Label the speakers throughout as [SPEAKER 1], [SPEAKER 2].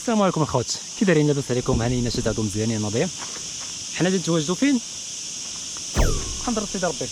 [SPEAKER 1] السلام عليكم الخوت، كي دايرين؟ لاباس عليكم؟ هانيين شادو مزيانين ناضيين. حنا نتواجدوا فين؟ خنضر سيدي ربي.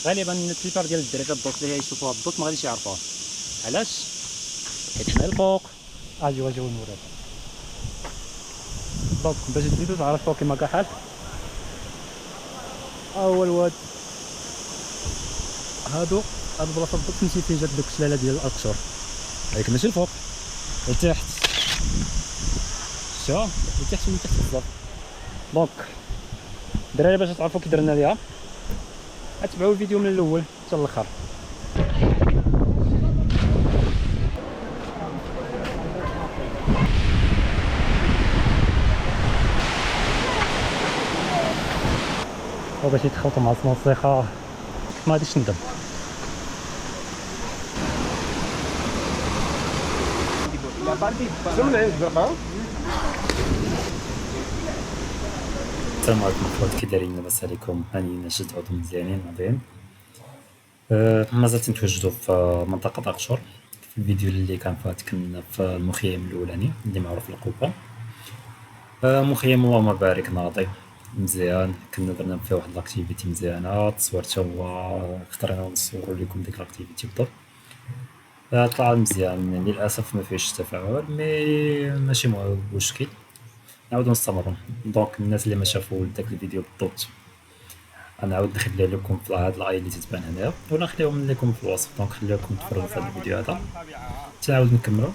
[SPEAKER 1] غالبا التليفار ديال الدراري الدوط اللي غيشوفوها الدوط ما غاديش يعرفوها. علاش؟ حيت حنا الفوق اجيو نوريكم. دونك باش تزيدو تعرفوا كيما كحال اول واد هادو البلاصه بالضبط فهمتي فين جات ديك الشلاله ديال الاقشر، هايك ماشي الفوق لتحت، شتوها لتحت من تحت بزاف. دونك الدراري باش تعرفوا كي درنا ليها اتبعوا الفيديو من الاول حتى الاخر. وباش يتخلطوا مع الصيخه ما غاديش ندم. السلام عليكم اخوات، كي دايرين؟ لاباس عليكم؟ هانيين شادو مزيانين ناضيين. مازال تنتواجدوا في منطقه اقشر. في الفيديو اللي كان فات كنا في المخيم الاولاني اللي معروف القبه. مخيم اللهم بارك ناضي مزيان، كنا درنا فيه واحد لاكتيفيتي مزيانه، تصويرت هو اختارينا نصوروا لكم ديك لاكتيفيتي بالضبط. طلع مزيان، للاسف ما فيهش تفاعل مي ماشي مشكل، نعاودو نستمروا. دونك الناس اللي ما شافوا داك الفيديو بالضبط غنعاود نخليه لكم في هاد الاي اللي تتبان هنايا، ولا نخليهم لكم في الوصف. دونك خليكم تفرجوا في هاد الفيديو هذا تنعاود نكملوا،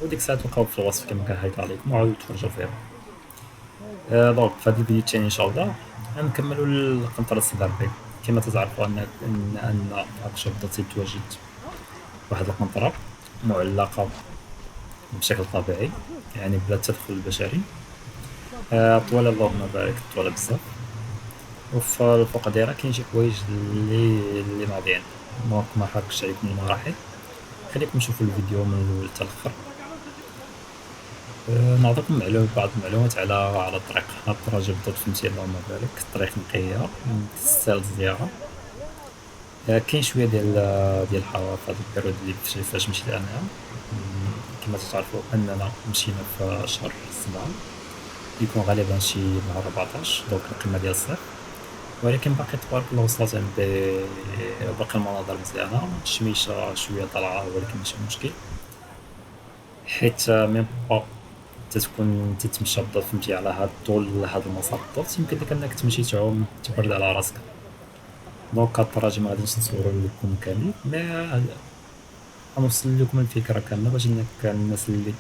[SPEAKER 1] وديك الساعه تلقاو في الوصف كما كان حيط عليكم وعاودوا تفرجوا فيها. دونك في هاد الفيديو الثاني ان شاء الله غنكملوا القنطره السي ضربي. كما تعرفوا ان اقشر بدات تتواجد واحد القنطره معلقه بشكل طبيعي، يعني بلا تدخل البشري. طوال اللهم بارك، طوال بزاف، وفي الفوق دايرها كاين شي حوايج اللي ناضيين. دونك ما حركش عليكم المراحل، خليكم تشوفوا الفيديو من الاول حتى الاخر. نعطيكم بعض المعلومات على الطريق. هاد الطراجه بالضبط فهمتي اللهم بارك، الطريق نقيه تستاهل الزياره. كاين شويه ديال الحراره في هاد البيريود اللي فاش مشيت انا. كما تعرفوا اننا مشينا في شهر 7، يكون غالبا شي نهار 14، دونك القمه ديال الصيف. ولكن باقي تبارك الله وصلت عندي باقي المناظر مزيانه، الشميشه شويه طالعه ولكن ماشي مشكل، حيت ميم با تتكون تتمشى بالضبط فهمتي على هاد طول هاد المسار بالضبط، يمكن لك انك تمشي تعوم تبرد على راسك. دونك هاد الطراجه ما غاديش نصورو لكم كامل، مي غنوصل لكم الفكره كامله باش انك الناس اللي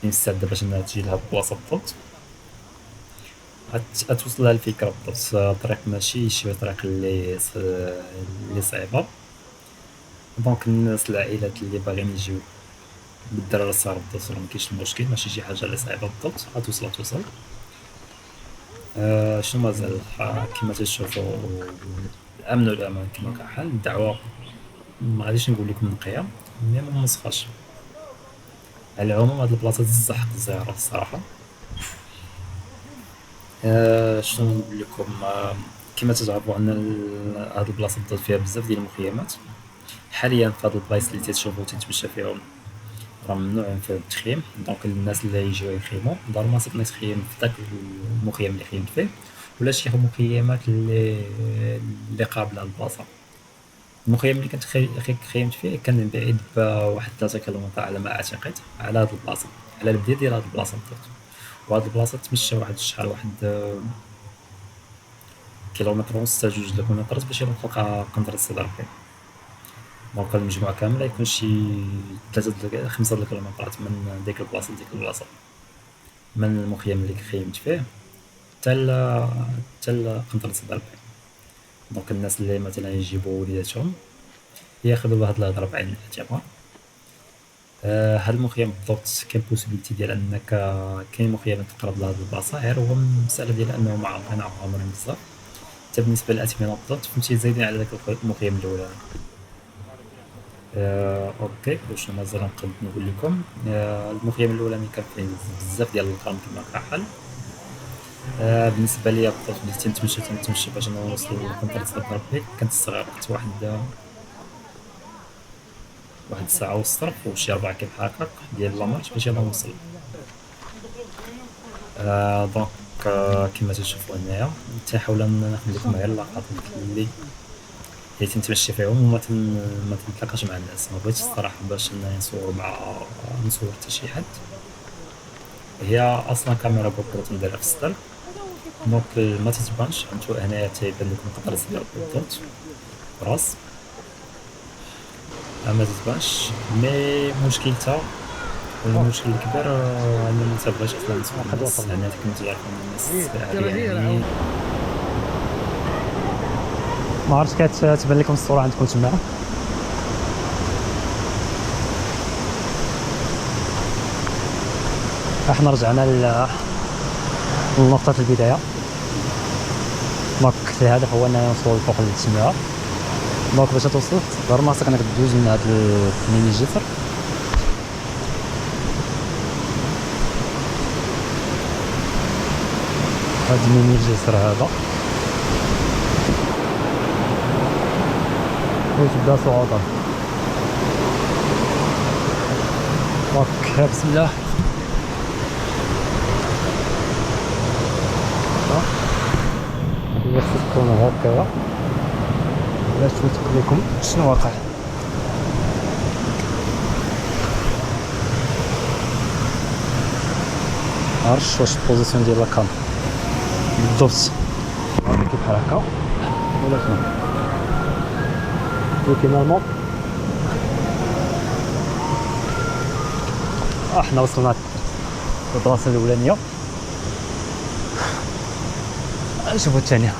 [SPEAKER 1] مستعده باش انها تجي لهاد البلاصه بالضبط غتوصل لها الفكره بالضبط. الطريق ماشي شي طريق اللي صعيبه. دونك الناس العائلات اللي باغيين يجيو بالدراري الصغار بالضبط راه مكاينش المشكل، ماشي شي حاجه اللي صعيبه بالضبط، غتوصل. شنو مازال؟ كما تشوفوا الامن والامان كما كحال. الدعوه ما غاديش نقول لكم نقيه مي ما مسخاش. على العموم هاد البلاصه تستحق الزياره الصراحه. شنو نقول لكم؟ كما تعرفوا ان هاد البلاصه بالضبط فيها بزاف ديال المخيمات. حاليا في هاد البلايص اللي تتشوفوا تتمشى فيهم راه ممنوع فيهم التخييم. دونك الناس اللي يجيو يخيموا دار ما صدق تخيم في داك المخيم اللي خيمت فيه، ولا شي مخيمات اللي قابله البلاصه. المخيم اللي كنت خيمت فيه كان بعيد بواحد 3 كيلومتر على ما اعتقد على هاد البلاصه، على البدايه ديال هاد البلاصه بالضبط. وهاد البلاصه تمشى واحد شحال، واحد كيلومتر ونص حتى 2 كيلومترات باش تلقى قنطرة سي ضربي. دونك المجموعة كاملة يكون شي 5 كيلومترات من ديك البلاصة لديك البلاصة، من المخيم اللي خيمت فيه حتى قنطرة سي ضربي. دونك الناس اللي مثلا يجيبوا وليداتهم ياخذوا هاد الهضرة بعين الاعتبار. هاد المخيم بالضبط كاين بوسيبيليتي ديال انك كاين مخيمات تقرب لهاد البلاصة، غير هو المسألة ديال انهم عامرين بزاف. حتى بالنسبة للأثمنة بالضبط فهمتي زايدين على داك المخيم الأولاني. اوكي، وشنو مازال نقد نقول لكم؟ المخيم الاولاني كان فيه بزاف ديال الكرام كما كحل. بالنسبه ليا بالضبط بديت تنتمشى باش نوصل لقنطرة سي ضربي، كانت تستغرق وقت واحد الساعه والصرف وشي 4 كيف هكاك ديال لامارش باش يلا نوصل. دونك كما تشوفوا هنايا تنحاول ناخذ لكم غير اللقطات اللي تنتمشى فيهم ما تنتلاقاش مع الناس. ما بغيتش الصراحه باش انني نصور حتى شي حد. هي اصلا كاميرا جوبرو تنديرها في الصدر، دونك ما تتبانش. انتو هنايا تيبان لكم قطر صغير بالضبط راس، ما تتبانش. مي مشكلتها المشكل الكبير انني ما تبغيش اصلا نصور الناس. انا كنت عارف ان الناس عريانين. ما عرفتش كتبان لكم الصوره عندكم تما. احنا رجعنا لنقطة البداية. دونك الهدف هو اننا نوصلوا لفوق التسمية. دونك باش توصل ضروري خاصك انك دوز من هاد الميني جسر. هاد الميني جسر هذا وتبدا صعودا. دونك بسم الله. خصك تكون هكا باش نتقل لكم شنو واقع. معرفتش واش البوزيسيون ديال الكاميرا بالضبط كيف بحال هكا ولا شنو، ولكن نورمال. حنا وصلنا للبلاصه الاولانيه. شوفوا الثانيه.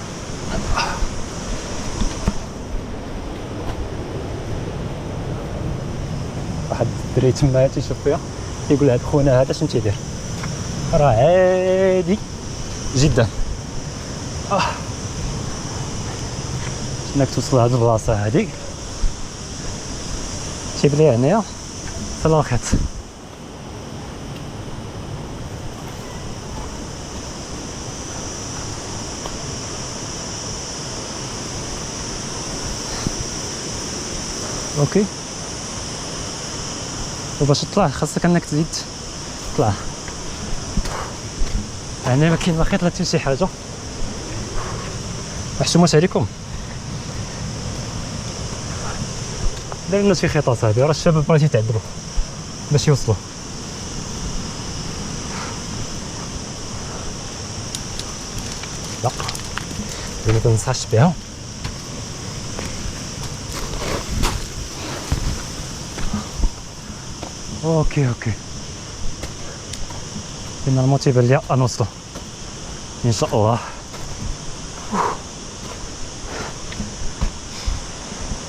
[SPEAKER 1] واحد الدري تما تيشوف فيها تيقول هاد خونا هذا شنو تيدير، راه عادي جدا. انك توصل لهاد البلاصه هادي تيبان لي هنايا صلاخات. اوكي، وباش تطلع خاصك انك تزيد تطلع. يعني ما كاين واخا لا شي حاجه. محشومات عليكم داير الناس في خطاط هادي، راه الشباب راه تيتعذبوا باش يوصلوا. لا ما تنصحش بها. اوكي ان تيبان لي نوصلوا ان شاء الله.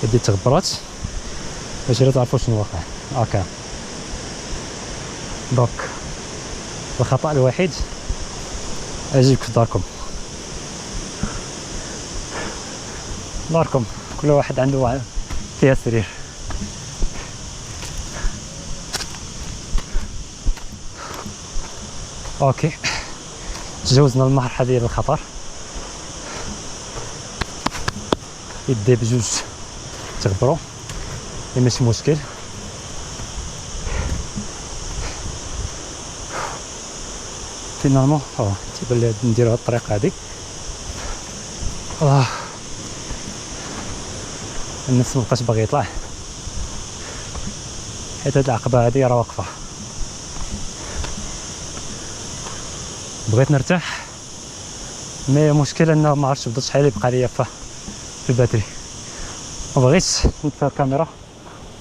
[SPEAKER 1] يدي تغبرات باش تعرفوا شنو واقع. هكا دونك الخطأ الوحيد اجيك في داركم كل واحد عنده فيها سرير. اوكي تجاوزنا المرحله ديال الخطر. يدي بجوج تغبروا ماشي مشكل. فينالمون تيبان لي نديرو هاد الطريقه هادي. النفس مبقاش باغي يطلع حيت هاد العقبه هادي راه واقفه. بغيت نرتاح مي مشكل انه ما عرفتش بالضبط شحال يبقى ليا في الباتري. ما بغيتش نطفي الكاميرا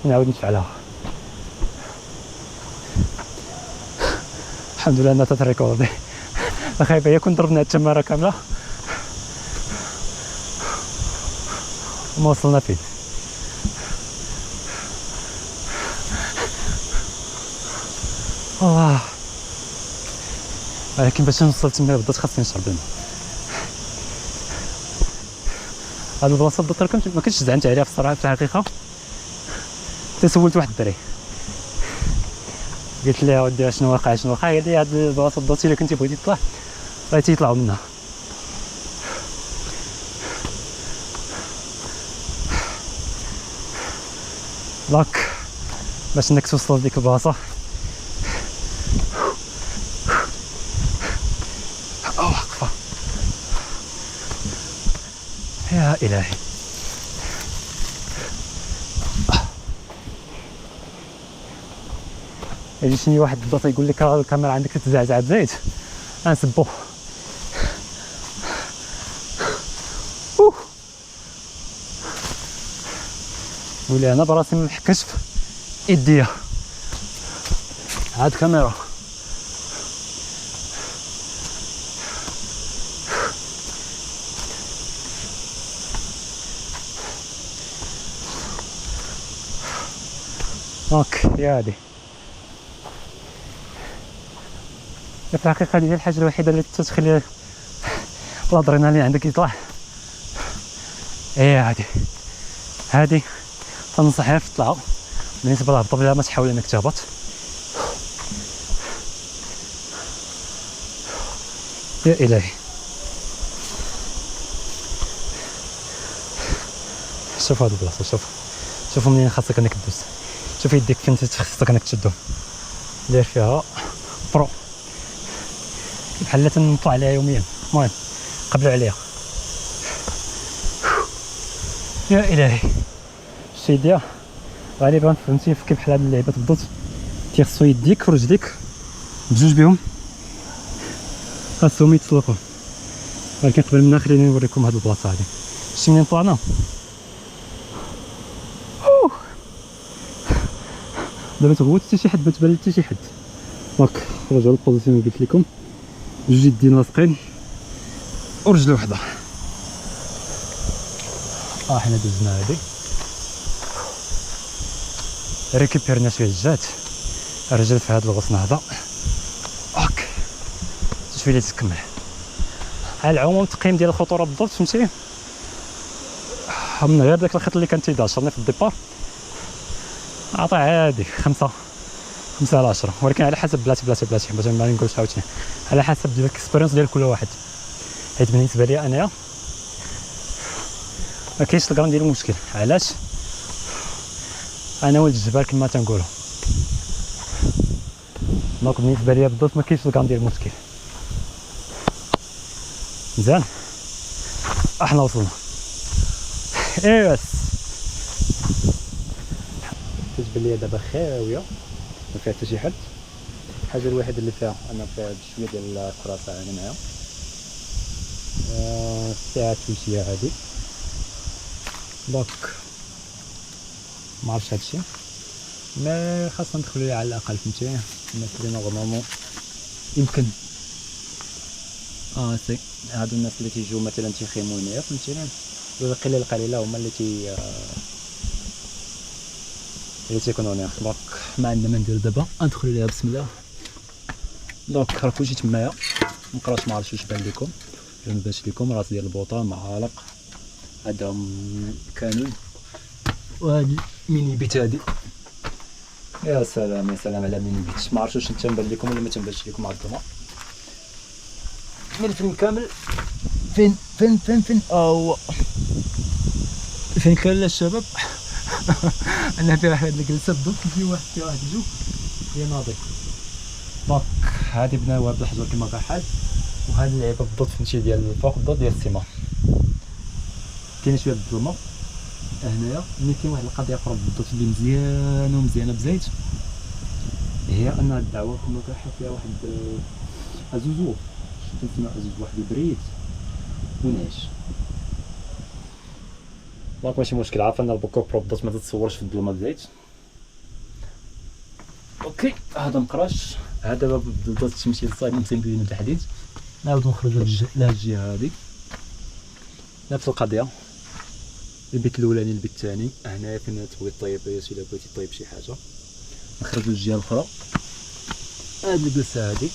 [SPEAKER 1] ونعاود نشعلها. الحمد لله انها تتريكوردي. خايفه هي كون ضربنا التماره كامله وما وصلنا فين. ولكن باش نوصل تما بالضبط خاصني نشرب الماء. هاد البلاصه بالضبط ما كنتش زعمت عليها في الصراحه في الحقيقه. تسولت واحد الدري قلت له اودي شنو واقع قال لي هاد البلاصه بالضبط الا كنتي بغيتي تطلع راه تيطلعوا منها. دونك باش انك توصل لديك البلاصه
[SPEAKER 2] يا الهي. يجيني واحد بالضبط يقول لك الكاميرا عندك تتزعزع بزايد، غنسبو. ولي انا براسي ما محكش في ايديا هاد كاميرا. هاك يا هادي في الحقيقة هذه هي الحاجة الوحيدة اللي تخلي الادرينالين عندك يطلع. ايه هادي تنصحها في الطلعة. بالنسبة للهبطة بلا ما تحاول انك تهبط. يا الهي شوف هاد البلاصة، شوف منين خاصك انك تدوز. شوف يديك فين خاصك انك تشدو، دير فيها برو بحال تنطلع عليها يوميا. المهم قبلوا عليها. يا الهي الشي ديال غالبا فهمتي كيف بحال هاد اللعيبات بالضبط تيخصو يديك ورجليك بجوج بهم خاصهم يتسلقوا. ولكن قبل منا خليني نوريكم هاد البلاصه هادي. شتي منين طلعنا؟ دابا تغوت حتى شي حد، ما تبان حتى شي حد. دونك خرجوا للبوزيسيون اللي قلت لكم، جوج يدين لاصقين ورجل وحده. حنا دوزنا هادي ريكوبيرنا شويه الجات الرجل في هاد الغصن هذا. هاك شويه اللي تكمل. على العموم التقييم ديال الخطوره بالضبط فهمتي من غير داك الخط اللي كان تيداشرني في الديبار عطيه عادي 5 على 10، ولكن على حسب بلاتي باش ما نقولش عاوتاني على حسب ديك الاكسبيريونس ديال كل واحد. حيت بالنسبه لي انايا ما كاينش الكران ديال المشكل. علاش؟ انا ولد الجبال كما تنقولوا. دونك بالنسبه لي بالضبط ما كاينش الكران ديال المشكل. مزيان احنا وصلنا. ايوا كتبان ليا دابا خاويه ما فيها حتى شي حد. الحاجه الوحيده اللي فيها انا فيها بشويه ديال الكراسه هنا معايا فيها توشيه هادي. دونك ما عرفتش هادشي ما خاصنا ندخلو ليها على الاقل فهمتي. الناس اللي نورمالمون يمكن سي هادو الناس اللي تيجيو مثلا تيخيمو هنايا فهمتيني، القله القليله هما اللي تيكونوا هنا. دونك ما عندنا ما ندير دابا ندخلو ليها بسم الله. دونك راه كلشي تمايا مقراش ما عرفتش واش بان لكم ولا ما بانش لكم. راس ديال البوطه معالق هذا كانون وهاد الميني بيت هادي. يا سلام على ميني بيت. ما عرفتش واش تنبان لكم ولا ما تنبانش لكم عندنا من الفيلم كامل. فين فين كان الشباب انا في واحد اللي جلسه بالضبط في واحد الجو هي ناضي. دونك هادي بناوها بالحجر كما كان الحال. وهاد اللعيبه بالضبط فهمتي ديال الفوق بالضبط ديال السيما كاين شويه بالظلمه هنايا. ملي كاين واحد القضيه اخرى بالضبط اللي مزيانه بزايد هي ان هاد الدعوه كما كان الحال فيها واحد ازوزو تنسمع ازوز واحد البريد ونعيش. دونك ماشي مشكل. عارف ان البوكو برو بالضبط ما تتصورش في الظلمه بزايد. اوكي هذا مقراش. هذا بالضبط تمشي للصايب مزيان الحديد. نعاودو نخرجو لهاد الجهه هادي نفس القضيه. البيت الاولاني البيت الثاني هنايا فين تبغي طيب الا بغيتي طيب شي حاجه. نخرجو للجهه الاخرى. هاد الجلسه هادي